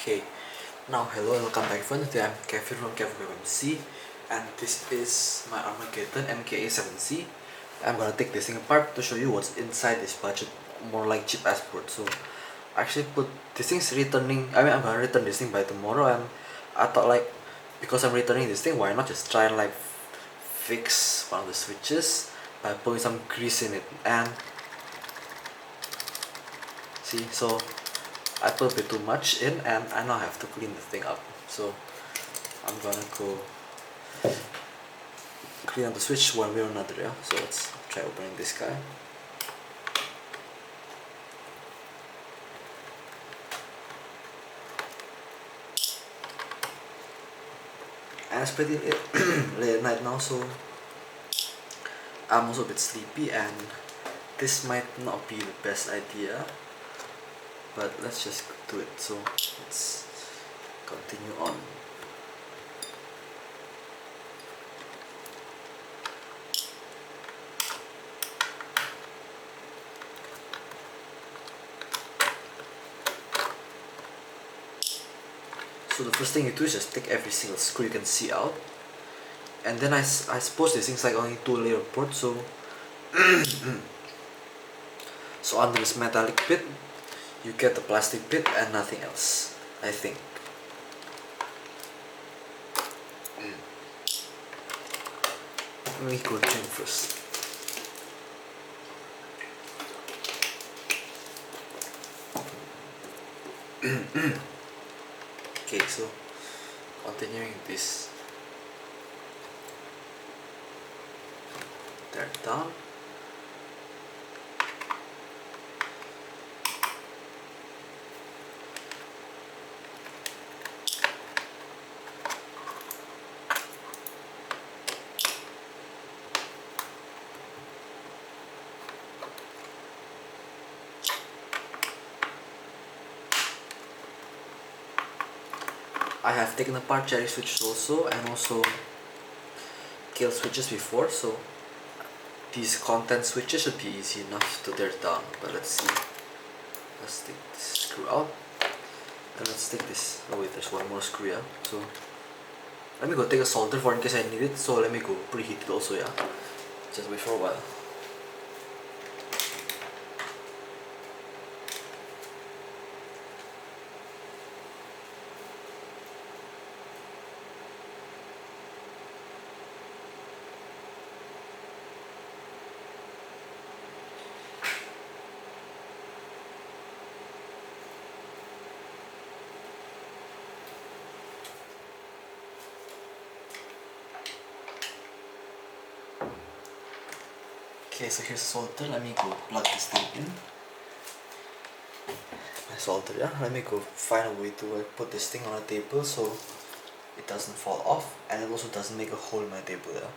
Okay, now hello, welcome back friends. Today I'm Kevin from Kevin MC, and this is my Armageddon MKA7C. I'm gonna take this thing apart to show you what's inside this budget, more like cheap ass board. So I actually put this thing's returning. I'm gonna return this thing by tomorrow, and I thought like because I'm returning this thing, why not just try and like fix one of the switches by putting some grease in it. And see, so I put a bit too much in, and I now have to clean the thing up. So I'm gonna go clean up the switch one way or another. Yeah. So let's try opening this guy. And it's pretty late at night now, so I'm also a bit sleepy, and this might not be the best idea, but let's just do it. So let's continue on. So the first thing you do is just take every single screw you can see out, and then I suppose this thing's like only 2-layer board, so so under this metallic bit you get the plastic bit and nothing else, I think. Let me go drink first. Okay, so continuing this tear down. I have taken apart cherry switches also, and also kill switches before, so these content switches should be easy enough to tear down. But let's see. Let's take this screw out, and let's take this. Oh wait, there's one more screw. Yeah. So let me go take a solder for in case I need it. So let me go preheat it also. Yeah. Just wait for a while. Okay, so here's the solder. Let me go plug this thing in. My solder, yeah. Let me go find a way to put this thing on a table so it doesn't fall off, and it also doesn't make a hole in my table, yeah.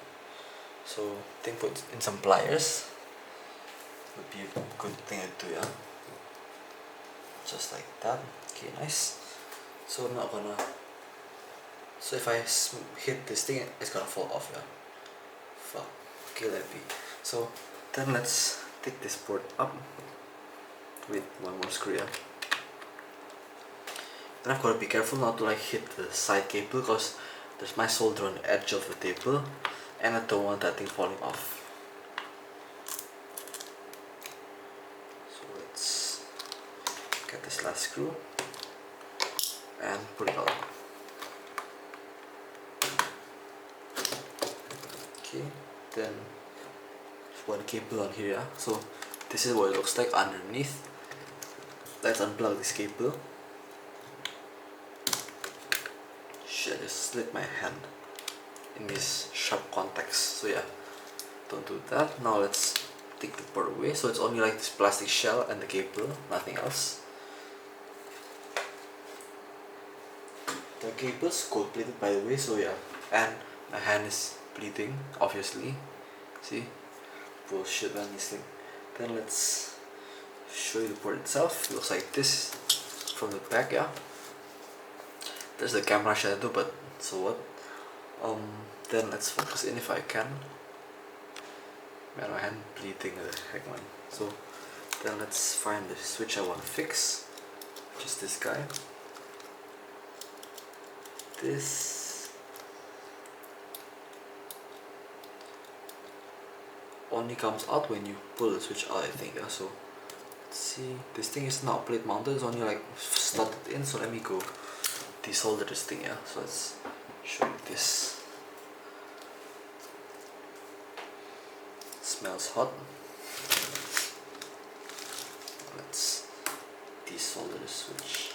So I think put in some pliers would be a good thing to do, yeah. Just like that. Okay, nice. So I'm not gonna. So if I hit this thing, it's gonna fall off, yeah. Fuck. Okay, let me. So then let's take this board up with one more screw, yeah. Then I've got to be careful not to like hit the side cable, because there's my solder on the edge of the table, and I don't want that thing falling off. So let's get this last screw and put it on. Okay, then one cable on here, yeah. So this is what it looks like underneath. Let's unplug this cable. Shit, I just slit my hand in these sharp contacts. So yeah, don't do that. Now let's take the board away. So it's only like this plastic shell and the cable, nothing else. The cable's gold plated, by the way, so yeah. And my hand is bleeding, obviously. See? Bullshit on this thing. Then let's show you the board itself. It looks like this from the back, yeah. There's the camera shadow, but so what? Then let's focus in if I can. Man, my hand bleeding the heck, man. So then let's find the switch I want to fix. Just this guy. this only comes out when you pull the switch out, I think. Yeah, so let's see, this thing is not plate mounted, it's only like slotted in, so let me go desolder this thing. Yeah, so let's show you this. It smells hot. Let's desolder the switch.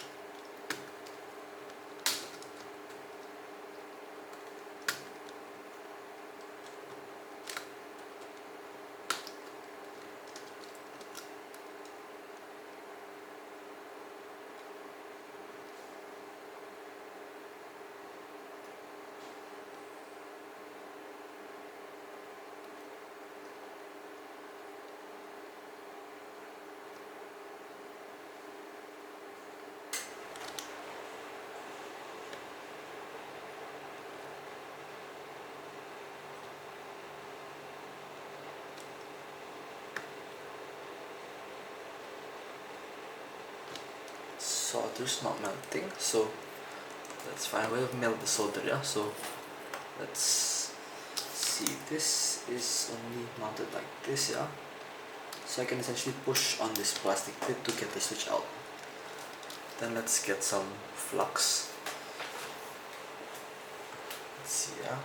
Solder's not melting, so let's find a way to melt the solder. Yeah, so let's see, this is only mounted like this. Yeah, so I can essentially push on this plastic clip to get the switch out. Then let's get some flux. Let's see. Yeah,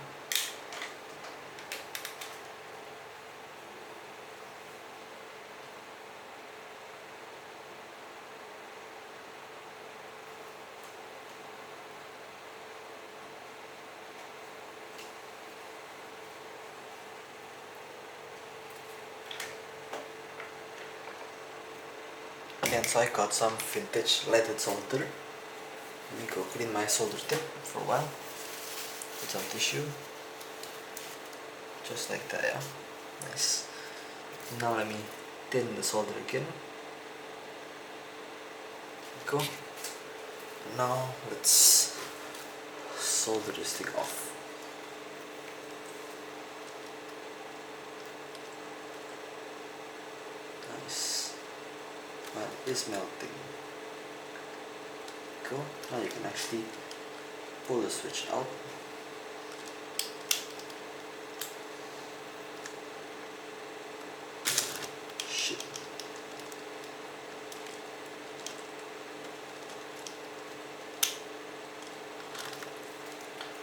again, so I got some vintage leaded solder. Let me go clean my solder tip for a while with some tissue, just like that. Yeah, nice. Now let me tin the solder again. Go. Now let's solder this thing off. Nice. Well, it is melting. Cool. Now you can actually pull the switch out. Shit.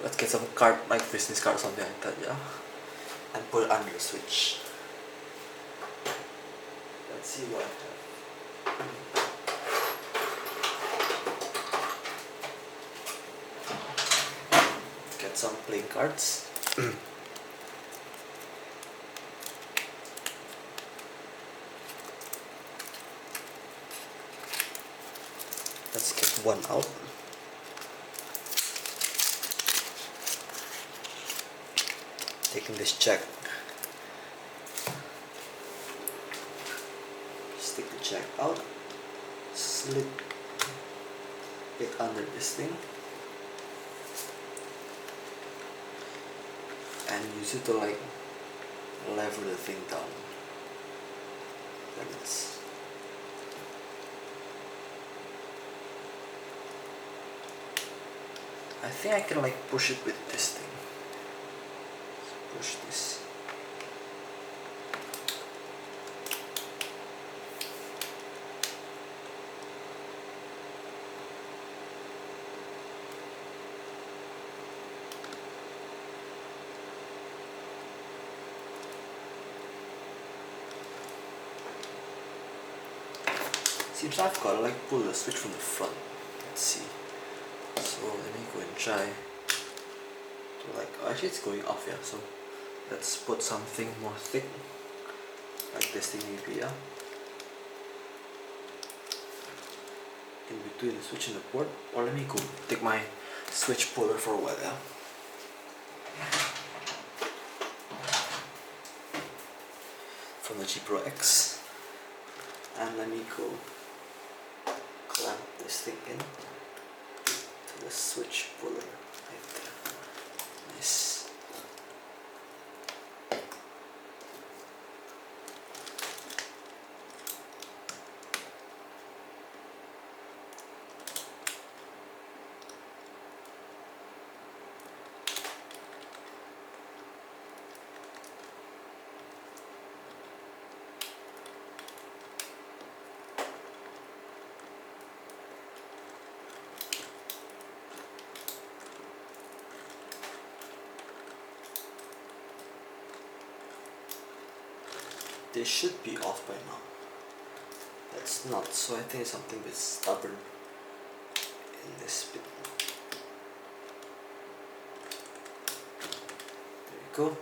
Let's get some card, like business card or something like that, yeah, and put it under the switch. Let's see what I have. Get some playing cards. Let's get one out. Taking this jack. Stick the jack out. Slip it under this thing. And use it to like lever the thing down. Then it's I think I can like push it with this thing. Push this. Seems I've got to like pull the switch from the front. Let's see. So let me go and try to like, oh, actually it's going off, yeah, so let's put something more thick like this thing maybe, yeah, in between the switch and the port. Or let me go take my switch puller for a while, yeah. From the G Pro X, and let me go clamp this thing in to the switch puller right there. Nice. They should be off by now. That's not, so I think it's something a bit stubborn in this bit. There you go.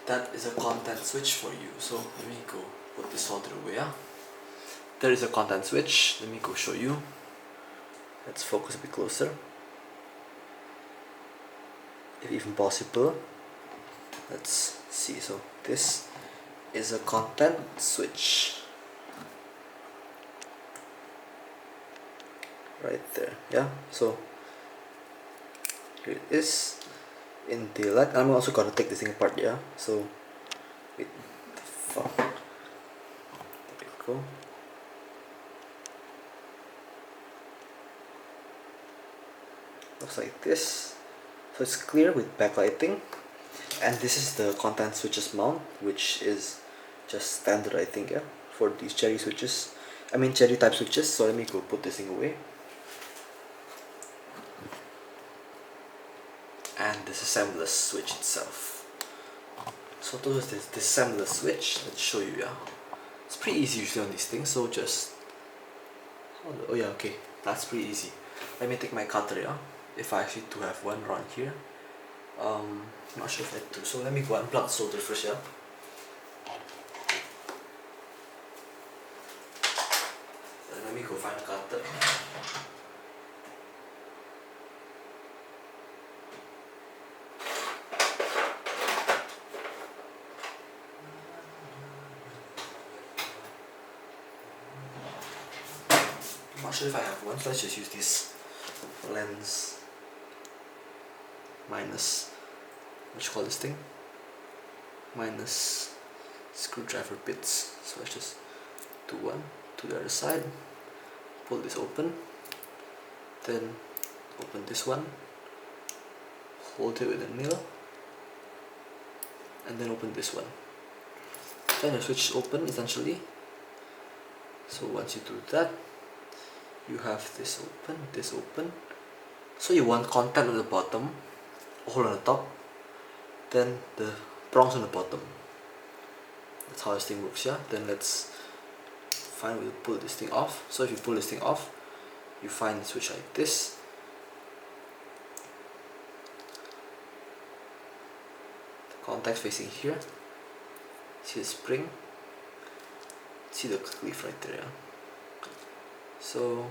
That is a content switch for you. So let me go put this all away. Yeah? There is a content switch. Let me go show you. Let's focus a bit closer. If even possible. Let's see. So this is a content switch. Right there. Yeah. So here it is. In daylight. I'm also gonna take this thing apart, yeah. So wait, the fuck. There we go. Looks like this. So it's clear with backlighting. And this is the content switches mount, which is just standard, I think, yeah, for these cherry switches. I mean cherry type switches. So let me go put this thing away. And disassemble the switch itself. So to disassemble the switch, let's show you. Yeah, it's pretty easy usually on these things. So just oh yeah, okay, that's pretty easy. Let me take my cutter. Yeah, if I actually do have one around here. I'm not sure if I do. So let me go unplug the solder first. Yeah. Then let me go find a cutter. I'm not sure if I have one, so let's just use this lens minus, what you call this thing? Minus screwdriver bits. So let's just do one to the other side, pull this open, then open this one, hold it with a nail, and then open this one. Then the switch is open essentially. So once you do that, you have this open. So you want contact on the bottom, hole on the top, then the prongs on the bottom. That's how this thing works, yeah. Then let's find a way to pull this thing off. So if you pull this thing off, you find the switch like this. The contact facing here. See the spring? See the cliff right there, yeah. So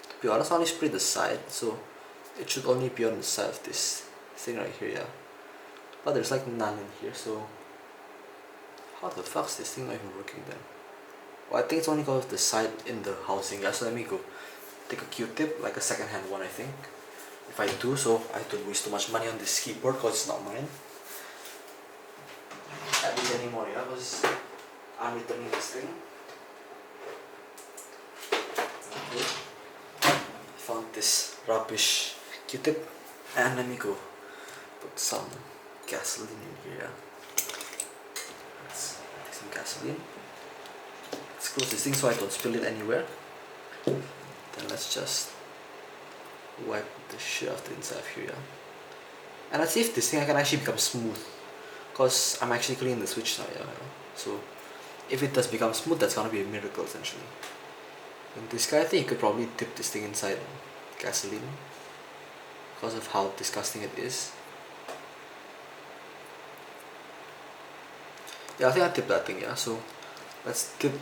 to be honest, I only spray the side, so it should only be on the side of this thing right here, yeah. But there's like none in here, so how the fuck's this thing not even working then? Well, I think it's only because of the side in the housing, yeah. So let me go take a Q-tip, like a second-hand one, I think. If I do, so I don't waste too much money on this keyboard because it's not mine. Can't do it anymore, yeah, because I'm returning this thing. Okay. Found this rubbish Q-tip, and let me go put some gasoline in here. Let's take some gasoline. Let's close this thing so I don't spill it anywhere. Then let's just wipe the shit off the inside of here, yeah. And let's see if this thing can actually become smooth, because I'm actually cleaning the switch now, yeah. So if it does become smooth, that's gonna be a miracle essentially. And this guy, I think you could probably dip this thing inside gasoline because of how disgusting it is. Yeah, I think I tipped that thing, yeah. So let's dip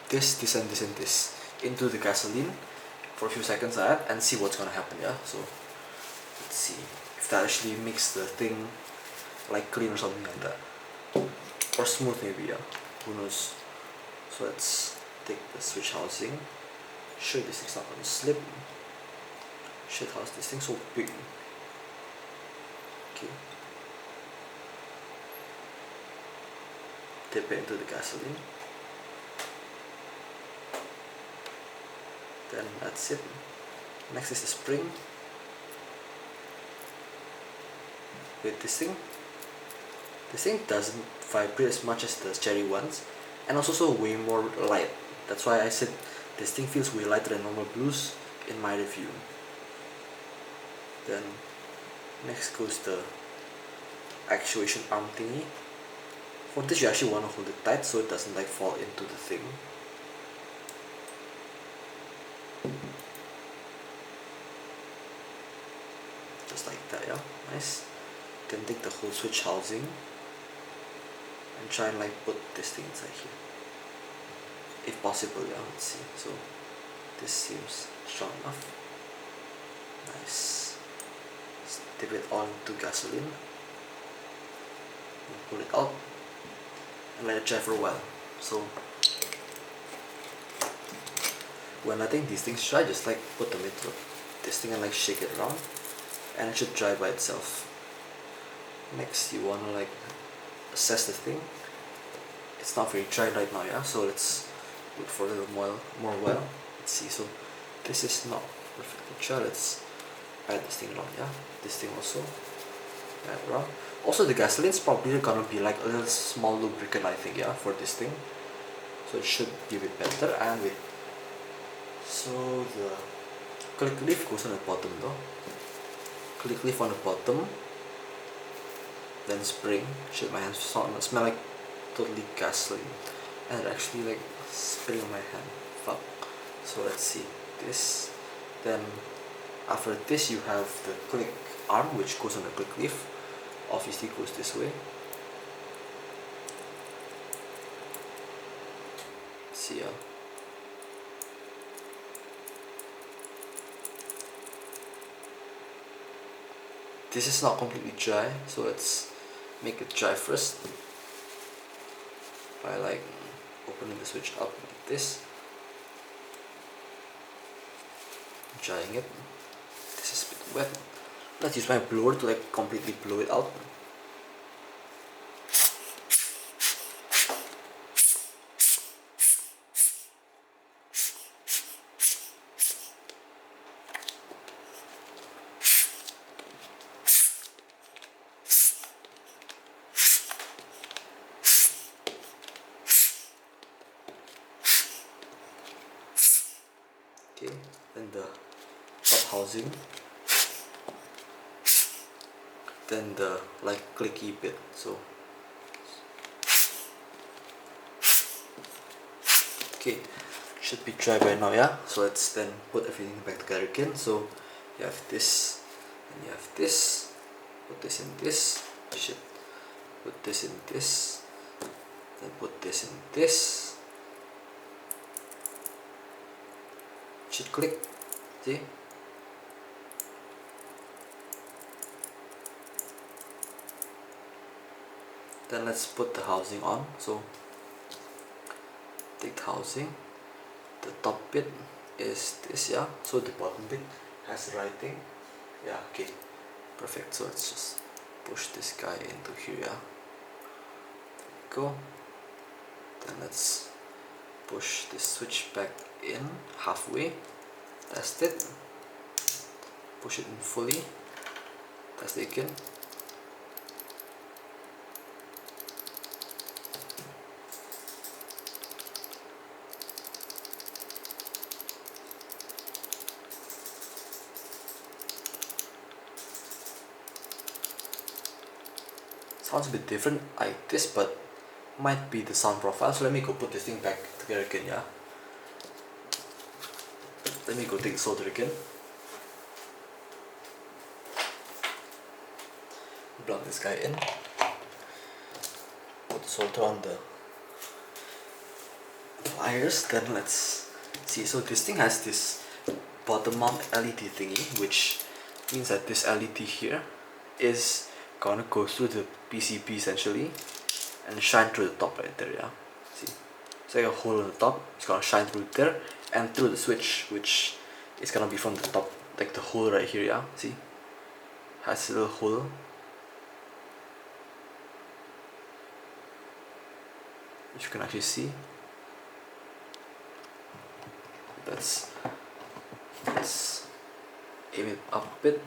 this, and this into the gasoline for a few seconds and see what's gonna happen, yeah. So let's see if that actually makes the thing like clean or something like that, or smooth maybe, yeah, who knows. So let's take the switch housing, sure this thing's not gonna slip. Shit, how's this thing so big? Okay, dip it into the gasoline. Then that's it. Next is the spring. With this thing doesn't vibrate as much as the cherry ones, and also so way more light. That's why I said This thing feels way lighter than normal blues in my review. Then next goes the actuation arm thingy. For this you actually want to hold it tight so it doesn't like fall into the thing. Just like that, yeah, nice. Then take the whole switch housing and try and like put this thing inside here. If possible, yeah, let's see. So this seems strong enough. Nice. Dip it all into gasoline. And pull it out and let it dry for a while. So when letting these things dry, just like put them into this thing and like shake it around, and it should dry by itself. Next, you wanna like assess the thing. It's not very dry right now, yeah. So let's look for a little more while. Let's see. So this is not perfectly dry. Let's add this thing around, yeah. This thing also add around. Also, the gasoline's probably gonna be like a little small lubricant, I think, yeah, for this thing. So it should give it better. And wait. So the click leaf goes on the bottom though. Click leaf on the bottom. Then spring. Shit, my hands smell like totally gasoline, and it actually like spilling on my hand. Fuck. So let's see this. Then after this you have the click arm, which goes on the click leaf. Obviously goes this way. See ya. This is not completely dry, so let's make it dry first by like opening the switch up like this, drying it. This is a bit wet. Let's use my blower to like completely blow it out. Okay, then the top housing, then the like clicky bit. So okay, should be dry by now, yeah. So let's then put everything back together again. So you have this and you have this. Put this in this. Shit. Put this in this. Then put this in this. Should click. See? Then let's put the housing on. So take the housing. The top bit is this, yeah. So the bottom bit has writing. Yeah, okay. Perfect. So let's just push this guy into here, yeah. There we go. Then let's push this switch back in halfway. Test it. Push it in fully. Test it again. Sounds a bit different like this, but might be the sound profile. So let me go put this thing back together again, yeah. Let me go take the solder again. Plug this guy in. Put the solder on the wires. Then let's see. So this thing has this bottom mount LED thingy, which means that this LED here is gonna go through the PCB essentially and shine through the top right there, yeah. See, it's like a hole on the top. It's gonna shine through there and through the switch, which is gonna be from the top, like the hole right here, yeah. See, has a little hole. Which you can actually see. Let's aim it up a bit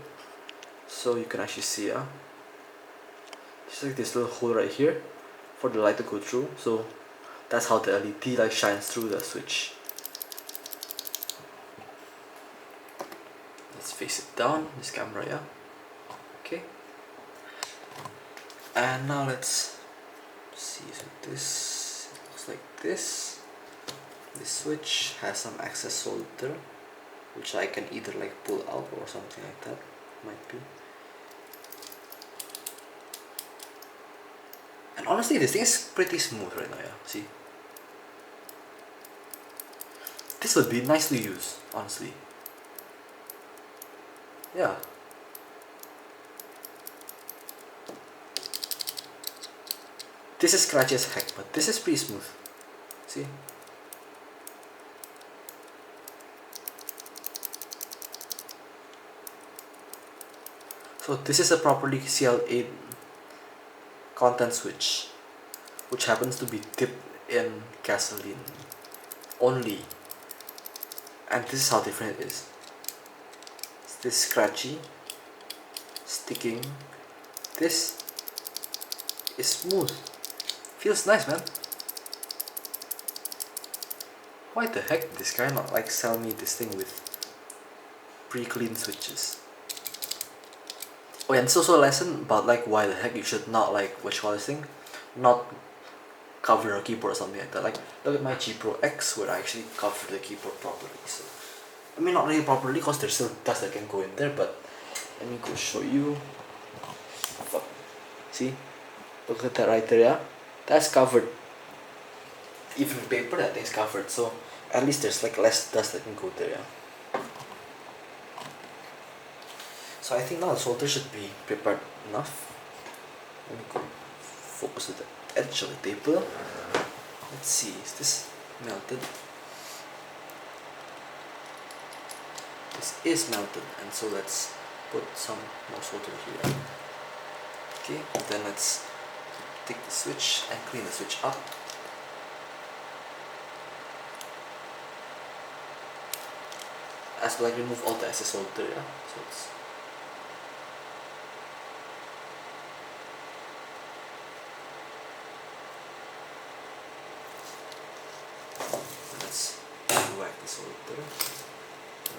so you can actually see, yeah. Just like this little hole right here for the light to go through. So that's how the LED light shines through the switch. let's face it down, this camera, yeah. Okay. And now let's see, so this looks like this. This switch has some excess solder, which I can either like pull out or something like that, might be. And honestly, this thing is pretty smooth right now, yeah, see? This would be nicely used, honestly. Yeah. This is scratchy as heck, but this is pretty smooth. See? So this is a properly CL8 content switch, which happens to be dipped in gasoline only. And this is how different it is. This scratchy, sticking. This is smooth. Feels nice, man. Why the heck did this guy not like sell me this thing with pre-clean switches? Oh yeah, and it's also a lesson about like why the heck you should not like, what you call this thing, not cover a keyboard or something like that. Like look at my G Pro X where I actually cover the keyboard properly. So I mean not really properly because there's still dust that can go in there, but let me go show you. Fuck. See? Look at that right there, yeah? That's covered. Even paper, that thing's covered, so at least there's like less dust that can go there, yeah? So I think now the solder should be prepared enough. Let me go focus at the edge of the table. Let's see, is this melted? This is melted, and so let's put some more solder here. Okay, then let's take the switch and clean the switch up. As well, like remove all the excess solder, yeah? So it's let's whack the solder.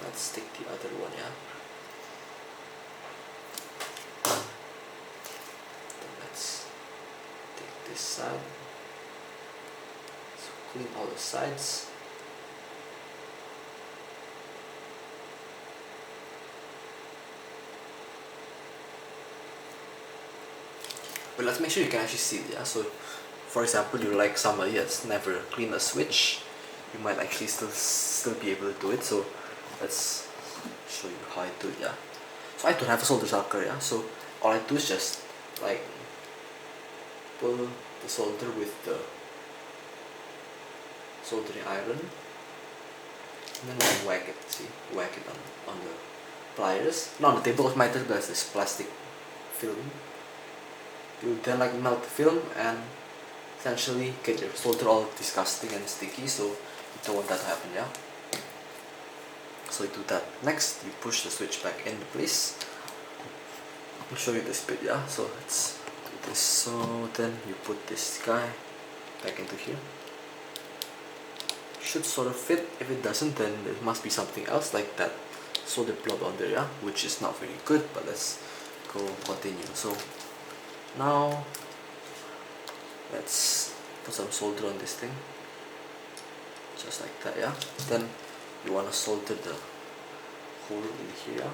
Let's take the other one, yeah? Then let's take this side. So clean all the sides. But let's make sure you can actually see it, yeah? So for example, you're like somebody that's never cleaned a switch, you might actually still be able to do it. So let's show you how I do it, yeah? So I don't have a solder sucker, yeah? So all I do is just like pull the solder with the soldering iron, and then we whack it, see? Whack it on the pliers. Not on the table, because my table has this plastic film. You then like melt the film and essentially get your solder all disgusting and sticky, so you don't want that to happen, yeah? So you do that. Next, you push the switch back into place. I'll show you this bit, yeah? So let's do this. So then you put this guy back into here. Should sort of fit. If it doesn't, then there must be something else like that solder blob on there, yeah? Which is not very good, but let's go continue. So now let's put some solder on this thing, just like that, yeah? Then you want to solder the hole in here, yeah?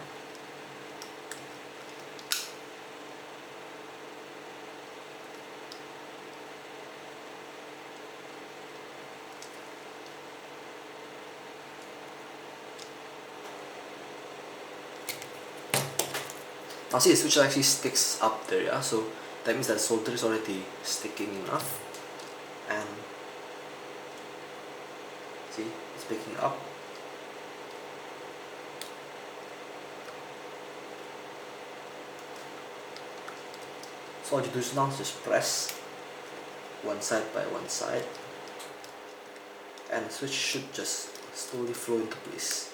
Now see, the switch actually sticks up there, yeah? So that means that the solder is already sticking enough, and see, it's picking up. So all you do is now just press one side by one side, and the switch should just slowly flow into place.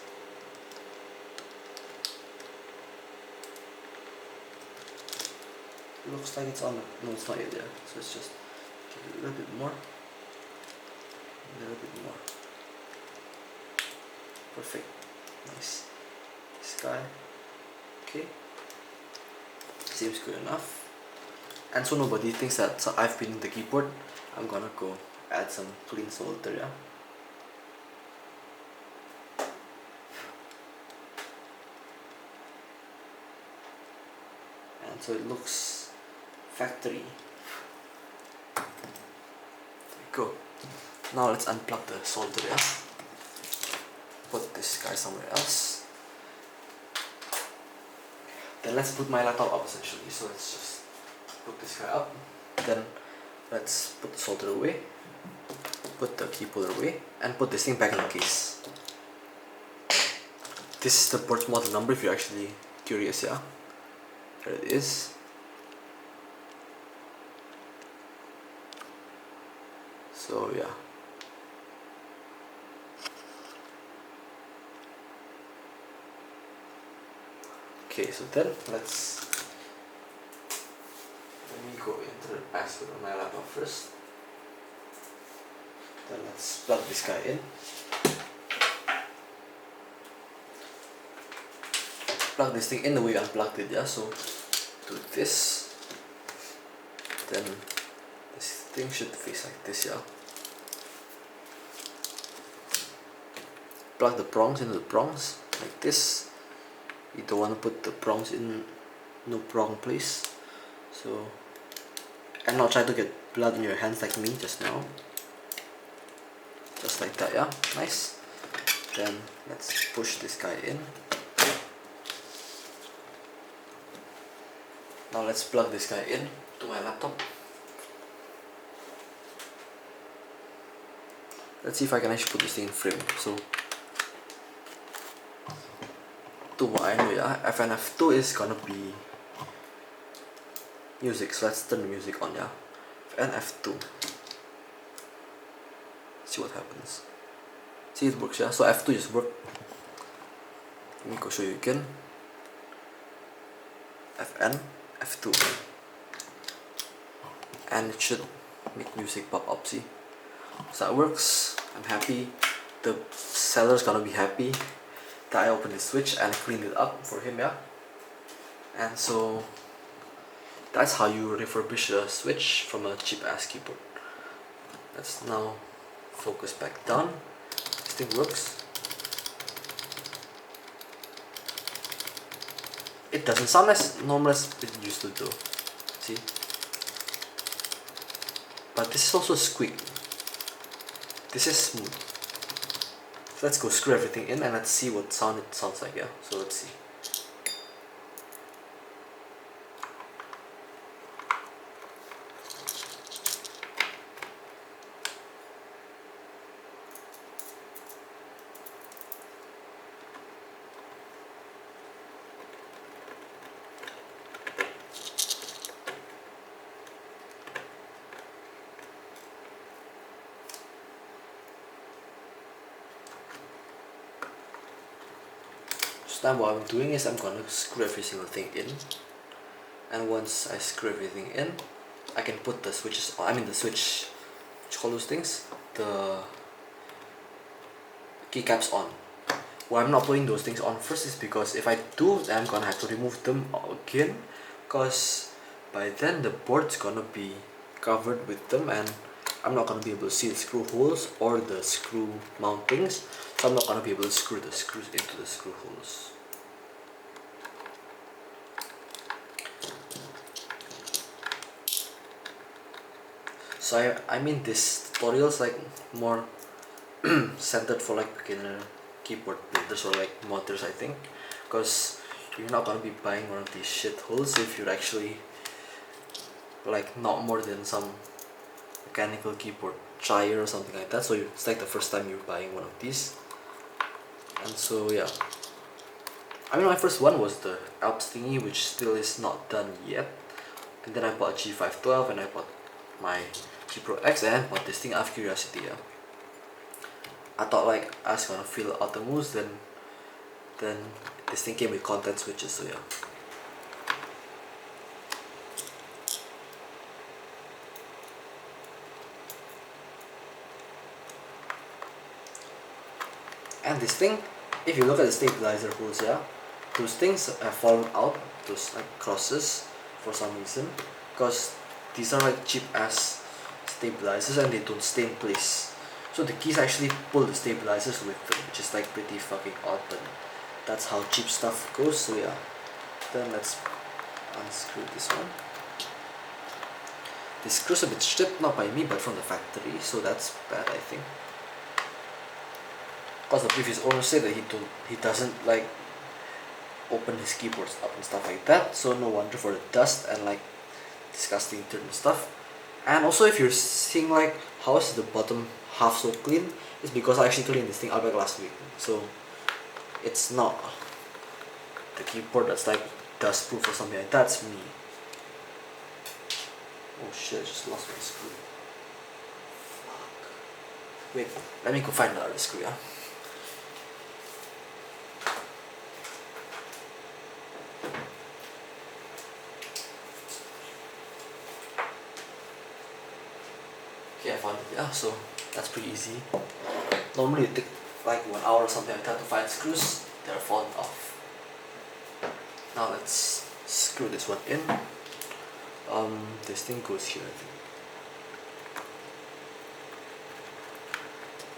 It looks like it's on, no, it's not yet there, so it's just give it a little bit more, a little bit more. Perfect, nice. This guy, Okay, seems good enough. And so nobody thinks that I've been in the keyboard, I'm gonna go add some clean solder, yeah. And so it looks factory. There we go. Now let's unplug the solder, yeah. Put this guy somewhere else. Then let's put my laptop up essentially. So let's just put this guy up. Then let's put the solder away. Put the keyboard away. And put this thing back in the case. This is the board model number if you're actually curious, yeah. There it is. So yeah. Okay, so then let me go into the password on my laptop first. Then let's plug this guy in. Plug this thing in the way I unplugged it, yeah. So do this. Then this thing should face like this, yeah. Plug the prongs into the prongs like this. You don't want to put the prongs in no prong place. So, and not try to get blood on your hands like me just now. Just like that, yeah. Nice. Then let's push this guy in. Now let's plug this guy in to my laptop. Let's see if I can actually put this thing in frame. So to what I know, yeah, FNF2 is gonna be music, so let's turn the music on, yeah. FNF2. See what happens. See, it works, yeah. So F2 just worked. Let me go show you again. FN, F2. And it should make music pop up, see. So that works. I'm happy. The seller's gonna be happy that I opened the switch and cleaned it up for him, yeah. And so that's how you refurbish a switch from a cheap ass keyboard. Let's now focus back down. This thing works. It doesn't sound as normal as it used to do. See? But this is also squeak. This is smooth. So let's go screw everything in and let's see what sound it sounds like, yeah. So let's see. Now what I'm doing is I'm gonna screw every single thing in, and once I screw everything in, I can put the switches on. I mean the switch, what you call those things? The keycaps on. Why I'm not putting those things on first is because if I do, then I'm gonna have to remove them again, because by then the board's gonna be covered with them and I'm not gonna be able to see the screw holes or the screw mountings, so I'm not gonna be able to screw the screws into the screw holes. So I mean this tutorial is like more centered for like beginner keyboard builders or like modders, I think, because you're not gonna be buying one of these shit holes if you're actually like not more than some mechanical keyboard trier or something like that. So it's like the first time you're buying one of these. And so yeah, I mean my first one was the Alps thingy, which still is not done yet, and then I bought a G512 and I bought my G Pro X and I bought this thing out of curiosity, yeah. I thought like I was gonna fill out the moves, then this thing came with content switches, so yeah. And this thing, if you look at the stabilizer holes, yeah, those things have fallen out, those like crosses for some reason, because these are like cheap ass stabilizers and they don't stay in place. So the keys actually pull the stabilizers with them, which is like pretty fucking odd, but that's how cheap stuff goes. So yeah, then let's unscrew this one. The screws a bit stripped, not by me but from the factory, so that's bad I think. Because the previous owner said that he doesn't like open his keyboards up and stuff like that, so no wonder for the dust and like disgusting dirt and stuff. And also if you're seeing like how is the bottom half so clean, it's because I actually cleaned this thing out back last week, so it's not the keyboard that's like dust proof or something like that, that's me. Oh shit, I just lost my screw. Fuck. Wait, let me go find another screw, yeah? Okay, I found it, yeah, so that's pretty easy. Normally it takes like 1 hour or something like that to find screws, they're falling off. Now let's screw this one in. This thing goes here, I think.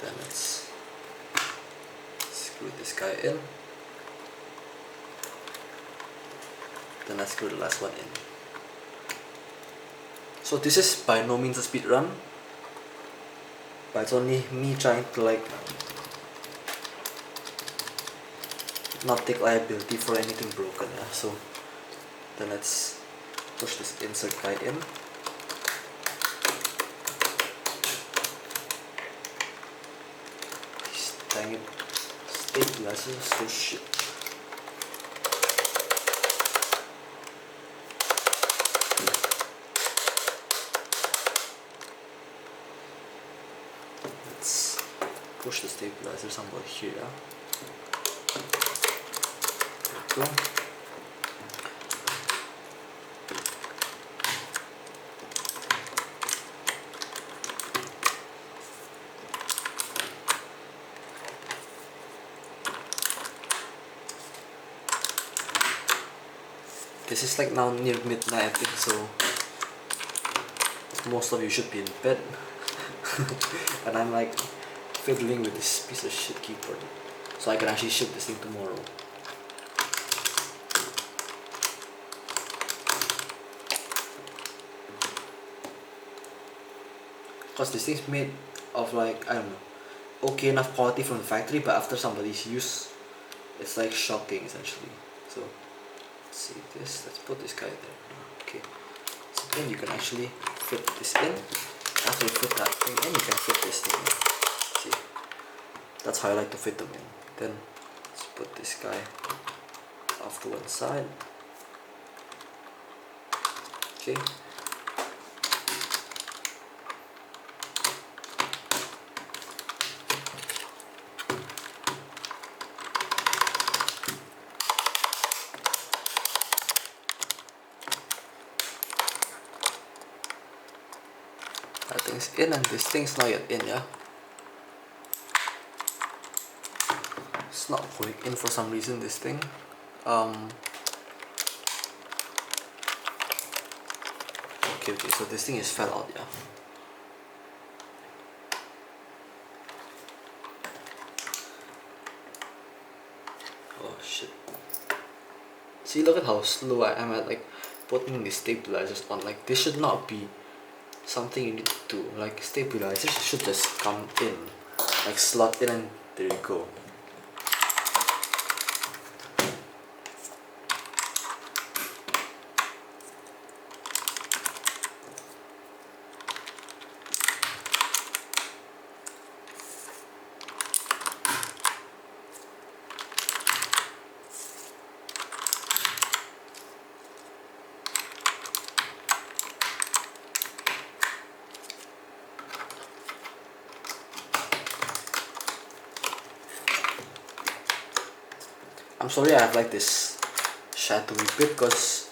Then let's screw this guy in. Then let's screw the last one in. So this is by no means a speed run, but it's only me trying to like not take liability for anything broken, yeah. So then let's push this insert guy in. Dang it, stabilizer, so shit. Let's push the stabilizer somewhere here. There we go. This is like now near midnight I think, so most of you should be in bed. And I'm like fiddling with this piece of shit keyboard, so I can actually ship this thing tomorrow. Because this thing's made of like, I don't know, okay enough quality from the factory, but after somebody's use, it's like shocking essentially. So let's see this, let's put this guy there. Okay, so then you can actually fit this in. After you fit that thing in, you can fit this thing in. See, that's how I like to fit them in. Then let's put this guy off to one side. Okay. That thing's in and this thing's not yet in, yeah? It's not going in for some reason, this thing. Okay, so this thing is fell out, yeah? Oh shit. See, look at how slow I am at like putting these stabilizers on. Like this should not be something you need to do. Like stabilizers should just come in, like slot in, and there you go. I'm sorry I have like this shadowy bit because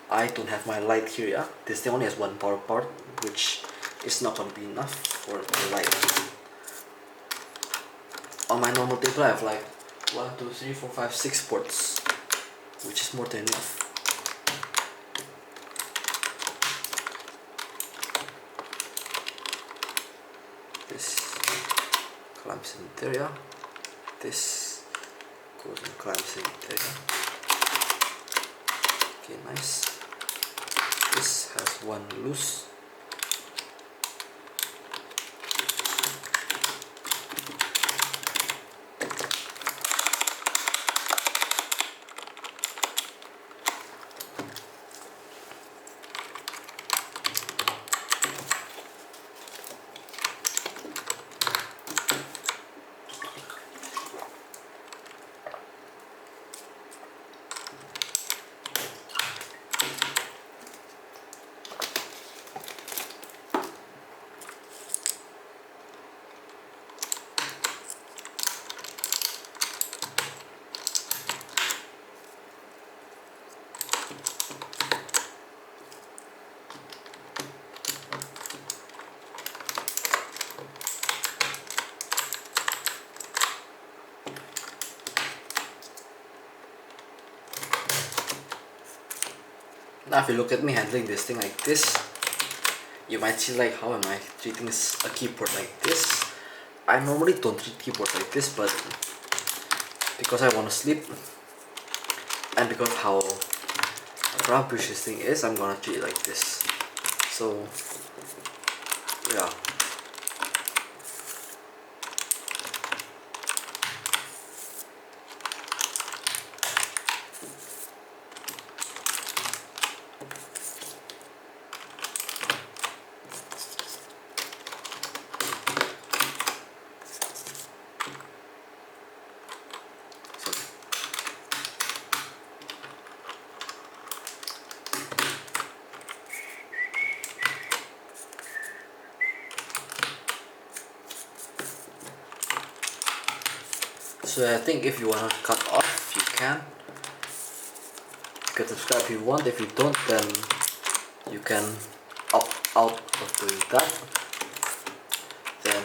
I don't have my light here, yeah? This thing only has one power part, which is not gonna be enough for the light. On my normal table I have like 1, 2, 3, 4, 5, 6 ports, which is more than enough. This clamps in there, yeah. This goes and clamps in there, yeah. Okay, nice. This has one loose. Now if you look at me handling this thing like this, you might see like how am I treating a keyboard like this. I normally don't treat keyboard like this, but because I want to sleep and because how rubbish this thing is, I'm gonna treat it like this. So yeah. So I think if you want to cut off, you can. You can subscribe if you want. If you don't, then you can opt out of doing that. Then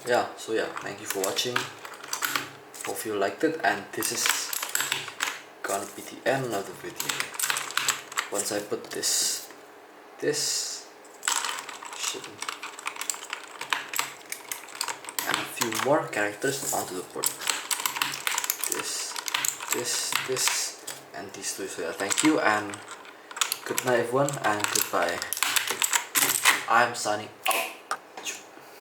yeah. So yeah, thank you for watching. Hope you liked it, and this is gonna be the end of the video. Once I put this shit, and a few more characters onto the board. This, and these two. So yeah, thank you and good night everyone, and goodbye. I'm signing out.